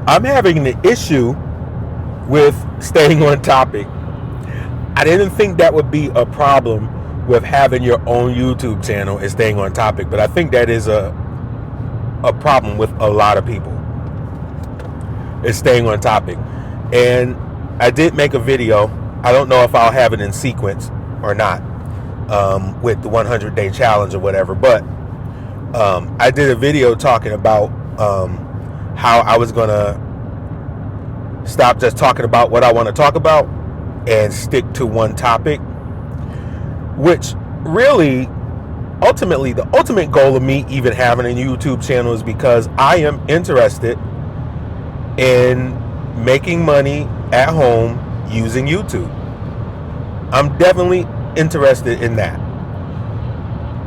I'm having an issue with staying on topic. I didn't think that would be a problem with having your own YouTube channel and staying on topic, but I think that is a problem with a lot of people. Is staying on topic. And I did make a video. I don't know if I'll have it in sequence or not, with the 100-day challenge or whatever, but I did a video talking about how I was gonna stop just talking about what I want to talk about and stick to one topic, which really ultimately the ultimate goal of me even having a YouTube channel is because I am interested in making money at home using YouTube. I'm definitely interested in that.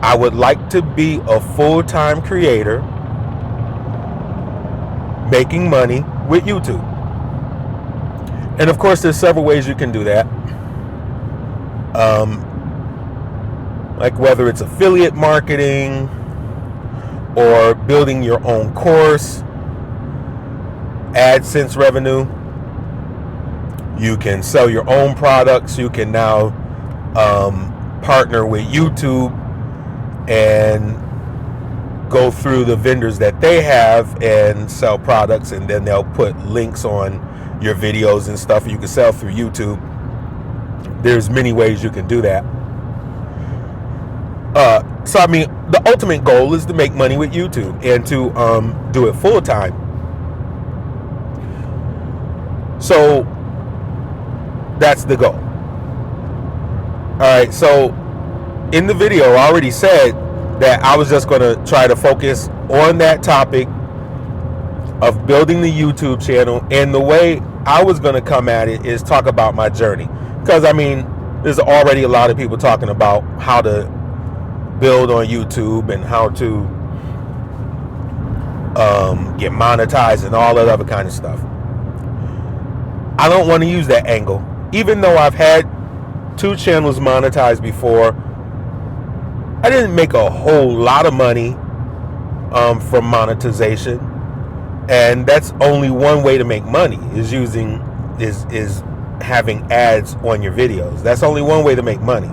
I would like to be a full-time creator making money with YouTube. And of course, there's several ways you can do that. Like whether it's affiliate marketing or building your own course, AdSense revenue. You can sell your own products. You can now partner with YouTube and go through the vendors that they have and sell products, and then they'll put links on your videos and stuff you can sell through YouTube. There's many ways you can do that. So I mean, the ultimate goal is to make money with YouTube and to do it full time. So that's the goal. Alright, so in the video I already said that I was just going to try to focus on that topic of building the YouTube channel, and the way I was going to come at it is talk about my journey, because I mean there's already a lot of people talking about how to build on YouTube and how to get monetized and all that other kind of stuff. I don't want to use that angle, even though I've had 2 channels monetized before. I didn't make a whole lot of money from monetization, and that's only one way to make money is having ads on your videos. That's only one way to make money.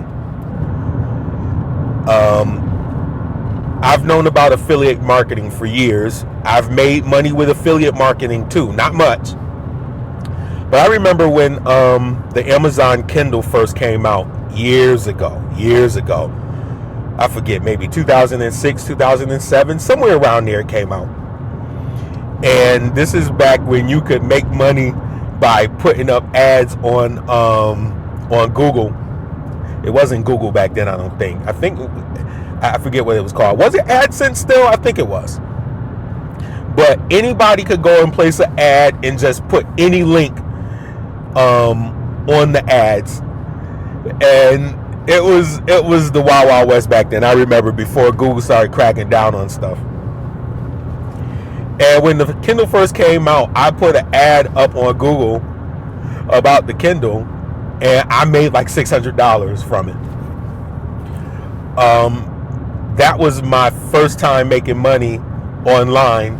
I've known about affiliate marketing for years. I've made money with affiliate marketing too, not much. But I remember when the Amazon Kindle first came out years ago. I forget, maybe 2006, 2007, somewhere around there it came out. And this is back when you could make money by putting up ads on Google. It wasn't Google back then, I don't think. I forget what it was called. Was it AdSense still? I think it was. But anybody could go and place an ad and just put any link on the ads, and it was the Wild Wild West back then. I remember before Google started cracking down on stuff. And when the Kindle first came out, I put an ad up on Google about the Kindle, and I made like $600 from it. That was my first time making money online.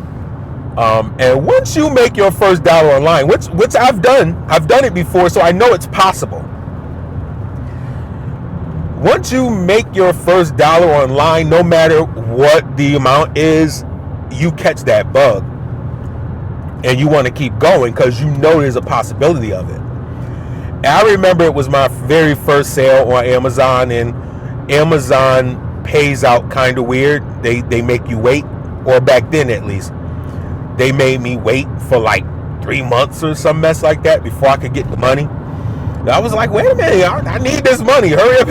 And once you make your first dollar online, which I've done it before, so I know it's possible. Once you make your first dollar online, no matter what the amount is, you catch that bug and you want to keep going because you know there's a possibility of it. And I remember it was my very first sale on Amazon, and Amazon pays out kind of weird. They make you wait, or back then at least, they made me wait for like 3 months or some mess like that before I could get the money. And I was like, wait a minute, I need this money, hurry up.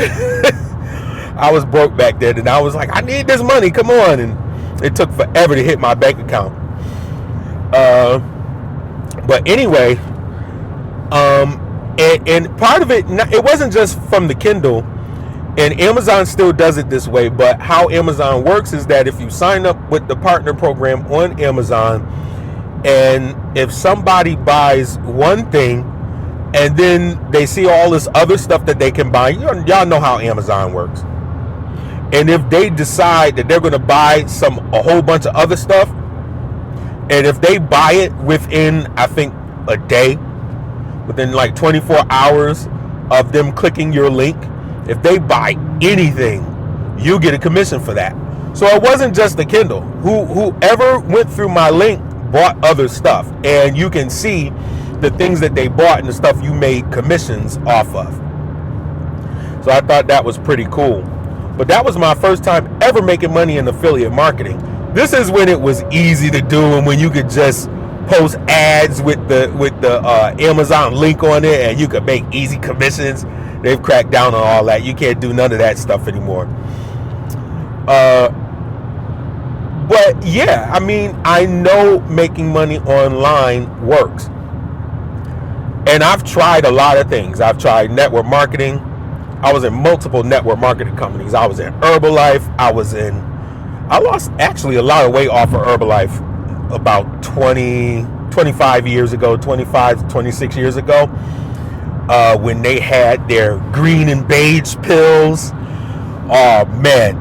I was broke back then, and I was like, I need this money, come on. And it took forever to hit my bank account. But anyway, and part of it wasn't just from the Kindle, and Amazon still does it this way, but how Amazon works is that if you sign up with the partner program on Amazon, and if somebody buys one thing and then they see all this other stuff that they can buy, y'all know how Amazon works. And if they decide that they're going to buy a whole bunch of other stuff, And if they buy it within, I think, a day, within like 24 hours of them clicking your link, if they buy anything, you get a commission for that. So it wasn't just the Kindle. Whoever went through my link bought other stuff, and you can see the things that they bought and the stuff you made commissions off of. So I thought that was pretty cool. But that was my first time ever making money in affiliate marketing. This is when it was easy to do, and when you could just post ads with the Amazon link on it, and you could make easy commissions. They've cracked down on all that. You can't do none of that stuff anymore. But yeah, I mean, I know making money online works. And I've tried a lot of things. I've tried network marketing. I was in multiple network marketing companies. I was in Herbalife. I lost actually a lot of weight off of Herbalife about 25 years ago, 25, 26 years ago, when they had their green and beige pills. Oh man,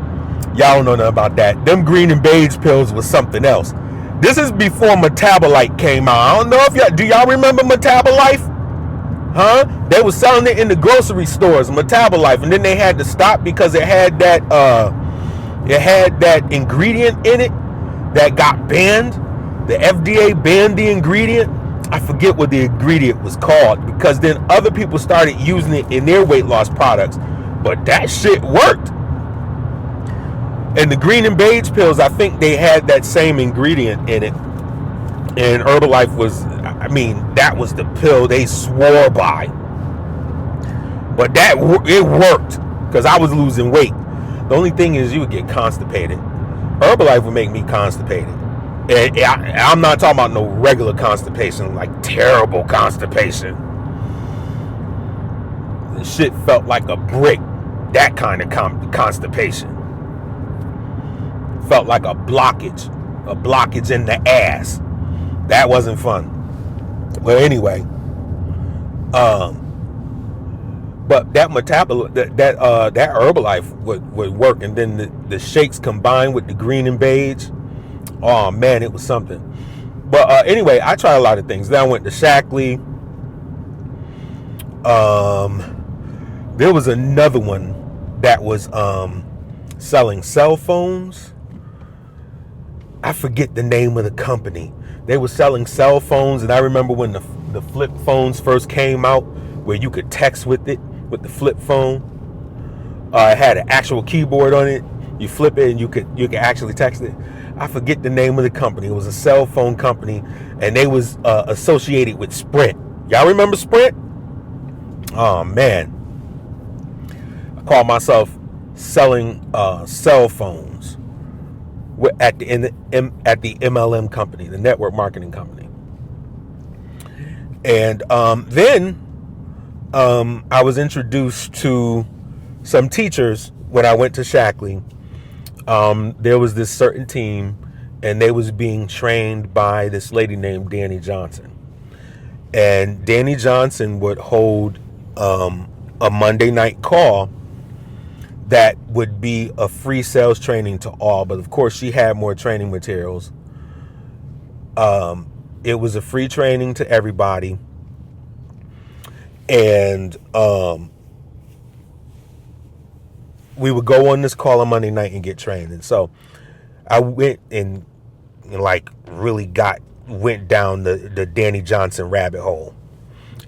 y'all don't know nothing about that. Them green and beige pills was something else. This is before Metabolite came out. I don't know if do y'all remember Metabolife? Huh? They were selling it in the grocery stores, Metabolife, and then they had to stop because it had that ingredient in it that got banned. The FDA banned the ingredient. I forget what the ingredient was called, because then other people started using it in their weight loss products. But that shit worked. And the green and beige pills, I think they had that same ingredient in it. And Herbalife was, I mean, that was the pill they swore by. But it worked, because I was losing weight. The only thing is you would get constipated. Herbalife would make me constipated. And I'm not talking about no regular constipation, like terrible constipation. The shit felt like a brick. That kind of constipation. Felt like a blockage in the ass. That wasn't fun. Well, anyway, but that that Herbalife would work, and then the shakes combined with the green and beige. Oh man, it was something. But anyway, I tried a lot of things. Then I went to Shackley. There was another one that was selling cell phones. I forget the name of the company. They were selling cell phones, and I remember when the flip phones first came out, where you could text with it, with the flip phone. It had an actual keyboard on it. You flip it and you could actually text it. I forget the name of the company. It was a cell phone company, and they was associated with Sprint. Y'all remember Sprint? Oh man, I call myself selling cell phones at the MLM company, the network marketing company. And then I was introduced to some teachers when I went to Shackley. There was this certain team, and they was being trained by this lady named Danny Johnson. And Danny Johnson would hold a Monday night call that would be a free sales training to all. But of course, she had more training materials. It was a free training to everybody. And we would go on this call on Monday night and get trained. And so I went and like really went down the Danny Johnson rabbit hole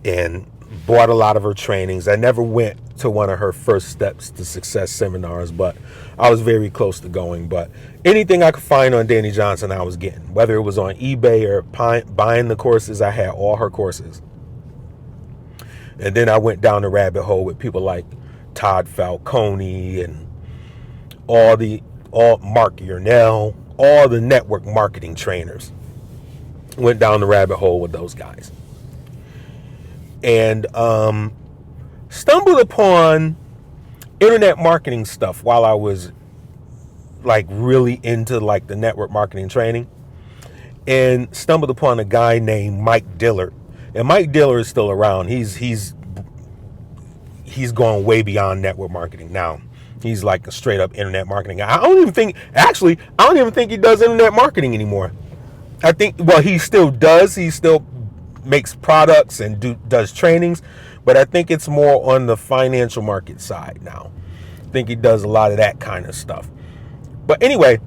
and bought a lot of her trainings. I never went to one of her first steps to success seminars, but I was very close to going. But anything I could find on Danny Johnson, I was getting, whether it was on eBay or buying the courses. I had all her courses. And then I went down the rabbit hole with people like Todd Falcone and all Mark Yarnell, all the network marketing trainers. Went down the rabbit hole with those guys. And stumbled upon internet marketing stuff while I was like really into like the network marketing training, and stumbled upon a guy named Mike Dillard. And Mike Dillard is still around. He's gone way beyond network marketing now. He's like a straight up internet marketing guy. I don't even think he does internet marketing anymore. I think, well, he still does. He still makes products and does trainings, but I think it's more on the financial market side now. I think he does a lot of that kind of stuff. But anyway,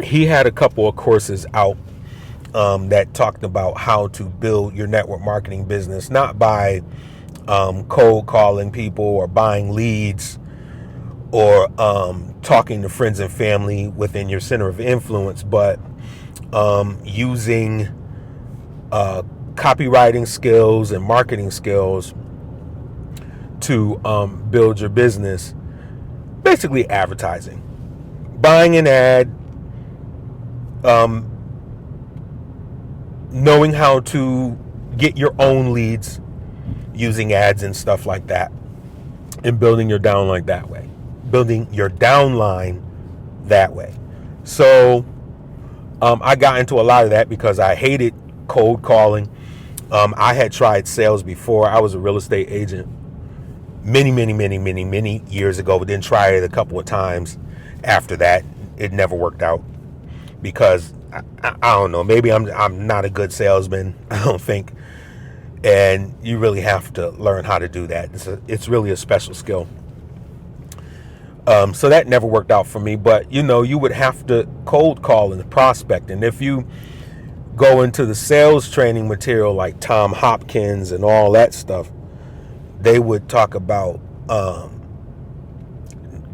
he had a couple of courses out that talked about how to build your network marketing business, not by cold calling people or buying leads or talking to friends and family within your center of influence, but using copywriting skills and marketing skills to build your business. Basically advertising, buying an ad, knowing how to get your own leads using ads and stuff like that, and building your downline that way. So I got into a lot of that because I hated cold calling. I had tried sales before. I was a real estate agent many years ago, but then tried it a couple of times after that. It never worked out because I don't know, maybe I'm not a good salesman, I don't think. And you really have to learn how to do that. It's really a special skill. So that never worked out for me, but you would have to cold call and prospect. And if you go into the sales training material like Tom Hopkins and all that stuff, they would talk about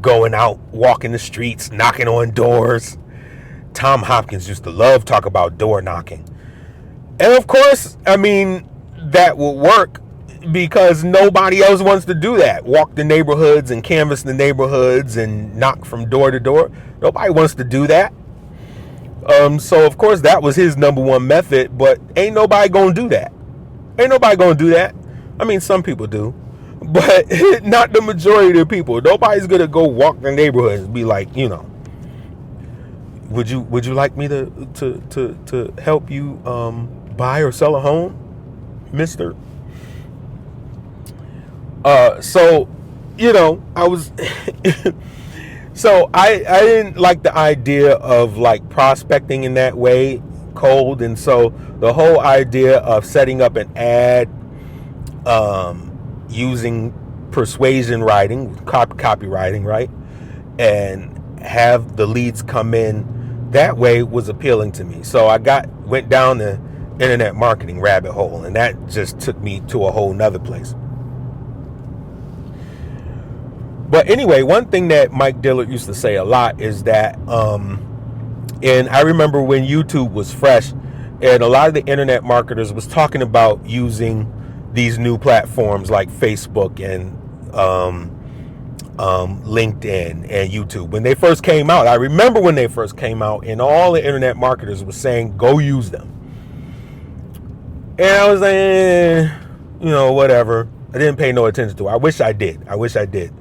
going out, walking the streets, knocking on doors. Tom Hopkins used to love talk about door knocking. And of course, I mean, that will work because nobody else wants to do that. Walk the neighborhoods and canvass the neighborhoods and knock from door to door. Nobody wants to do that. So of course that was his number one method, but ain't nobody gonna do that. I mean, some people do, but not the majority of the people. Nobody's gonna go walk the neighborhoods and be like, would you like me to help you buy or sell a home, mister? So I was so I didn't like the idea of like prospecting in that way, cold. And so the whole idea of setting up an ad using persuasion writing, copywriting, right, and have the leads come in that way was appealing to me. So I went down the internet marketing rabbit hole, and that just took me to a whole nother place. But anyway, one thing that Mike Dillard used to say a lot is that, and I remember when YouTube was fresh, and a lot of the internet marketers was talking about using these new platforms like Facebook and LinkedIn and YouTube. When they first came out, I remember when they first came out, and all the internet marketers were saying, go use them. And I was like, whatever. I didn't pay no attention to it. I wish I did.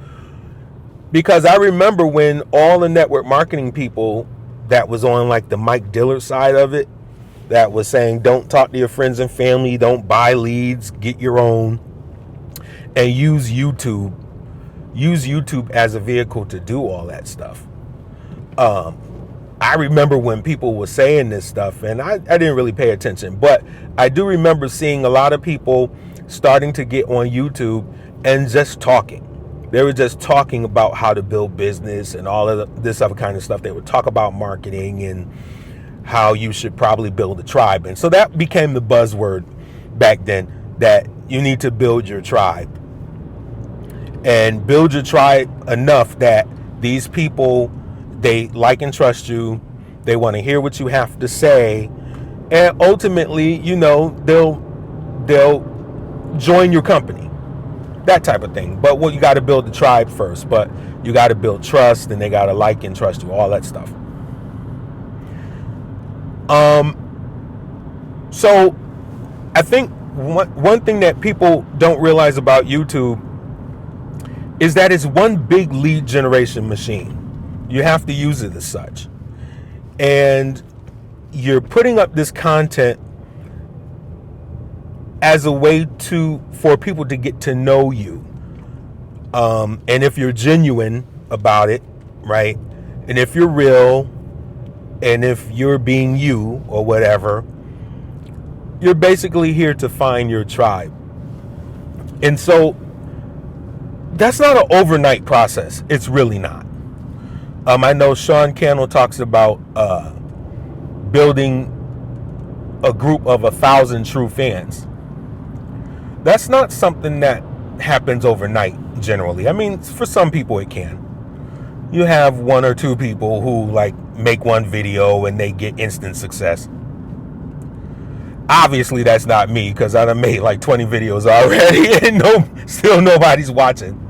Because I remember when all the network marketing people that was on like the Mike Dillard side of it, that was saying, don't talk to your friends and family, don't buy leads, get your own, and use YouTube as a vehicle to do all that stuff. I remember when people were saying this stuff, and I didn't really pay attention, but I do remember seeing a lot of people starting to get on YouTube and just talking. They were just talking about how to build business and all of this other kind of stuff. They would talk about marketing and how you should probably build a tribe. And so that became the buzzword back then, that you need to build your tribe. And build your tribe enough that these people, they like and trust you. They want to hear what you have to say. And ultimately, they'll join your company. That type of thing. But you got to build the tribe first. But you got to build trust, and they got to like and trust you. All that stuff. So I think one thing that people don't realize about YouTube is that it's one big lead generation machine. You have to use it as such. And you're putting up this content as a way for people to get to know you. And if you're genuine about it, right? And if you're real, And if you're being you or whatever, you're basically here to find your tribe. And so that's not an overnight process. It's really not. I know Sean Cannell talks about building a group of 1,000 true fans. That's not something that happens overnight generally. I mean, for some people it can. You have one or two people who like make one video and they get instant success. Obviously that's not me, because I done made like 20 videos already and still nobody's watching.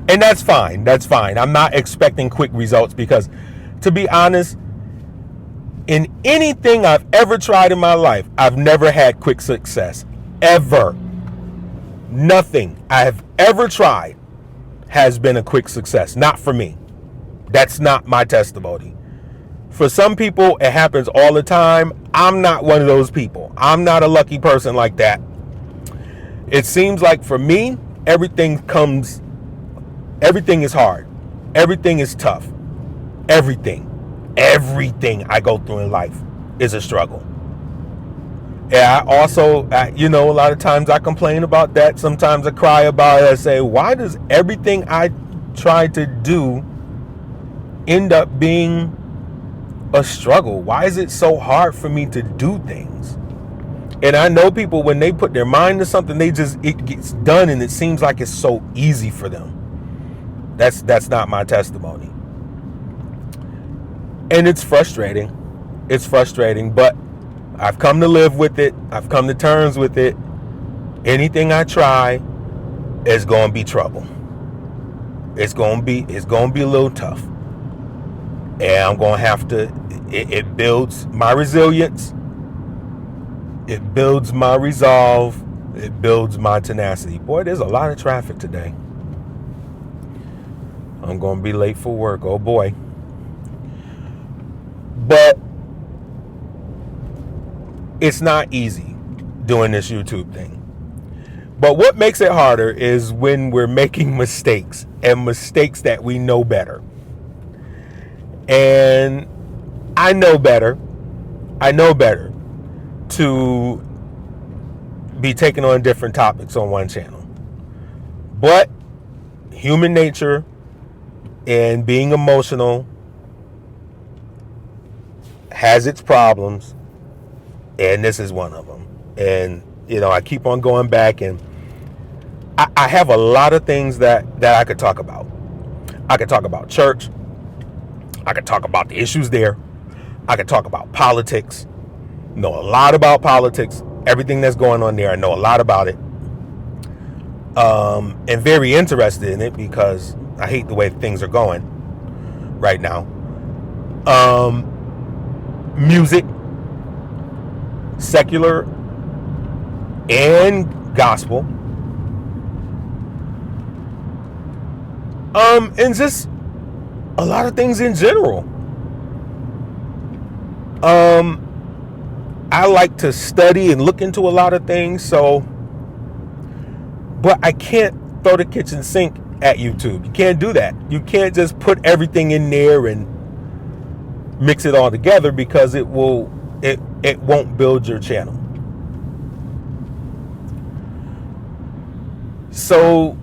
And that's fine. That's fine. I'm not expecting quick results, because to be honest, in anything I've ever tried in my life, I've never had quick success. Ever. Nothing I have ever tried has been a quick success. Not for me. That's not my testimony. For some people, it happens all the time. I'm not one of those people. I'm not a lucky person like that. It seems like for me, everything is hard. Everything is tough. Everything I go through in life is a struggle. And I also, a lot of times I complain about that. Sometimes I cry about it. I say, why does everything I try to do end up being a struggle? Why is it so hard for me to do things? And I know people, when they put their mind to something, it gets done and it seems like it's so easy for them. That's not my testimony. And it's frustrating. It's frustrating, but I've come to live with it. I've come to terms with it. Anything I try is going to be trouble. It's going to be a little tough. And I'm going to have to, it builds my resilience. It builds my resolve. It builds my tenacity. Boy, there's a lot of traffic today. I'm going to be late for work. Oh boy. But it's not easy doing this YouTube thing. But what makes it harder is when we're making mistakes, and mistakes that we know better. And I know better to be taking on different topics on one channel. But human nature and being emotional has its problems, and this is one of them. And I keep on going back, and I have a lot of things that I could talk about. I could talk about church. I could talk about the issues there. I could talk about politics. Know a lot about politics. Everything that's going on there, I know a lot about it. And very interested in it, because I hate the way things are going right now. Music, secular and gospel. And just a lot of things in general. I like to study and look into a lot of things, but I can't throw the kitchen sink at YouTube. You can't do that. You can't just put everything in there and mix it all together, because it won't build your channel. So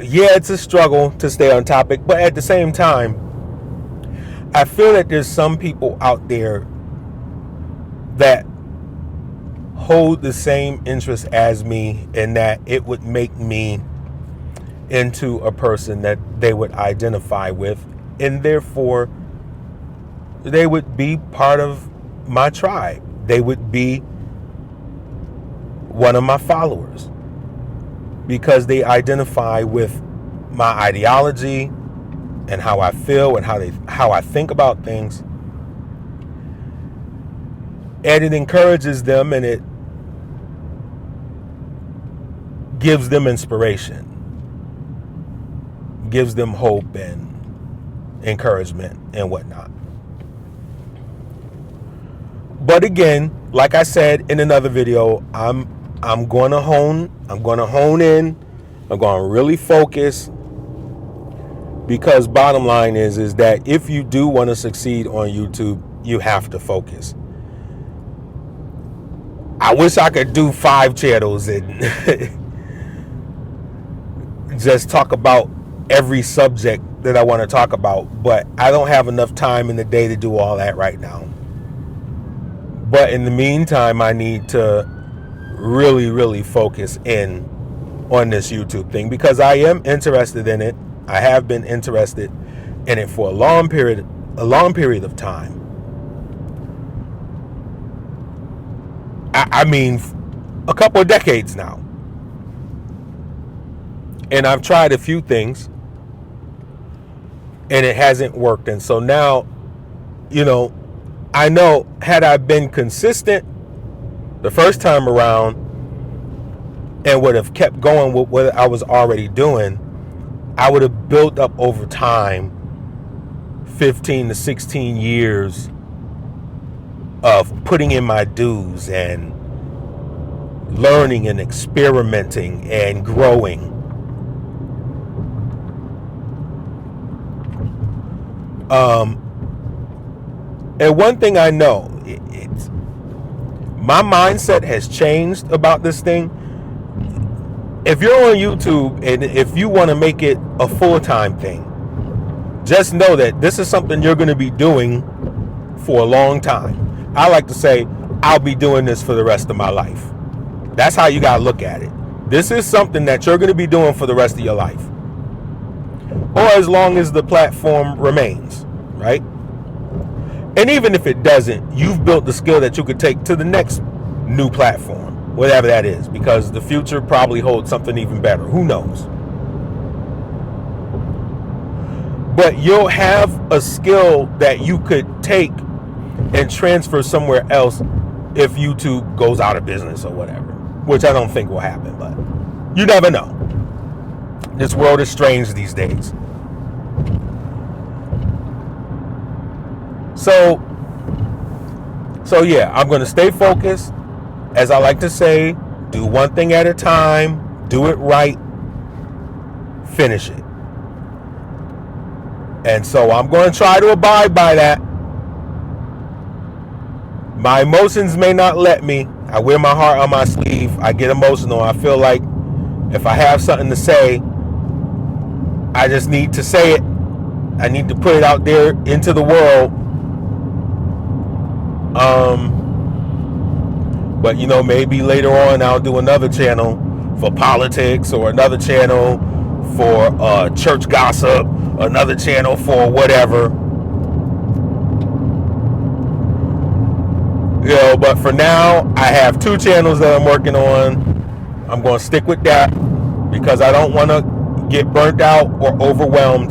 yeah, it's a struggle to stay on topic, but at the same time, I feel that there's some people out there that hold the same interest as me, and that it would make me into a person that they would identify with, and therefore they would be part of my tribe. They would be one of my followers, because they identify with my ideology and how I feel and how I think about things. And it encourages them, and it gives them inspiration, gives them hope and encouragement and whatnot. But again, like I said in another video, I'm going to hone in. I'm going to really focus. Because bottom line is that if you do want to succeed on YouTube, you have to focus. I wish I could do 5 channels and just talk about every subject that I want to talk about, but I don't have enough time in the day to do all that right now. But in the meantime, I need to really focus in on this YouTube thing, because I am interested in it. I have been interested in it for a long period of time. I mean, a couple of decades now. And I've tried a few things and it hasn't worked. And so now, I know, had I been consistent the first time around and would have kept going with what I was already doing, I would have built up over time 15 to 16 years of putting in my dues and learning and experimenting and growing. And one thing I know, it's my mindset has changed about this thing. If you're on YouTube and if you want to make it a full-time thing, just know that this is something you're going to be doing for a long time. I like to say, I'll be doing this for the rest of my life. That's how you got to look at it. This is something that you're going to be doing for the rest of your life, or as long as the platform remains, right? And even if it doesn't, you've built the skill that you could take to the next new platform, whatever that is, because the future probably holds something even better. Who knows? But you'll have a skill that you could take and transfer somewhere else if YouTube goes out of business or whatever, which I don't think will happen, but you never know. This world is strange these days. So yeah, I'm going to stay focused. As I like to say, do one thing at a time, do it right, finish it. And so I'm going to try to abide by that. My emotions may not let me. I wear my heart on my sleeve. I get emotional. I feel like if I have something to say, I just need to say it. I need to put it out there into the world. But maybe later on I'll do another channel for politics, or another channel for church gossip, another channel for whatever. But for now, I have 2 channels that I'm working on. I'm going to stick with that because I don't want to get burnt out or overwhelmed.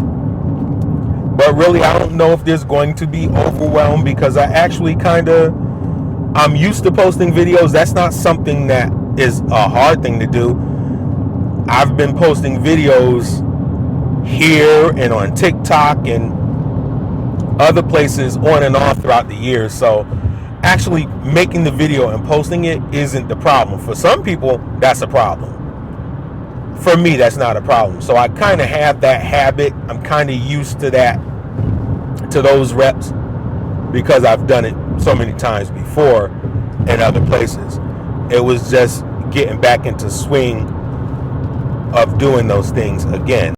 But really, I don't know if there's going to be overwhelmed, because I actually I'm used to posting videos. That's not something that is a hard thing to do. I've been posting videos here and on TikTok and other places on and off throughout the years. So actually making the video and posting it isn't the problem. For some people, that's a problem. For me, that's not a problem. So I kind of have that habit. I'm kind of used to that, to those reps, because I've done it so many times before in other places. It was just getting back into swing of doing those things again.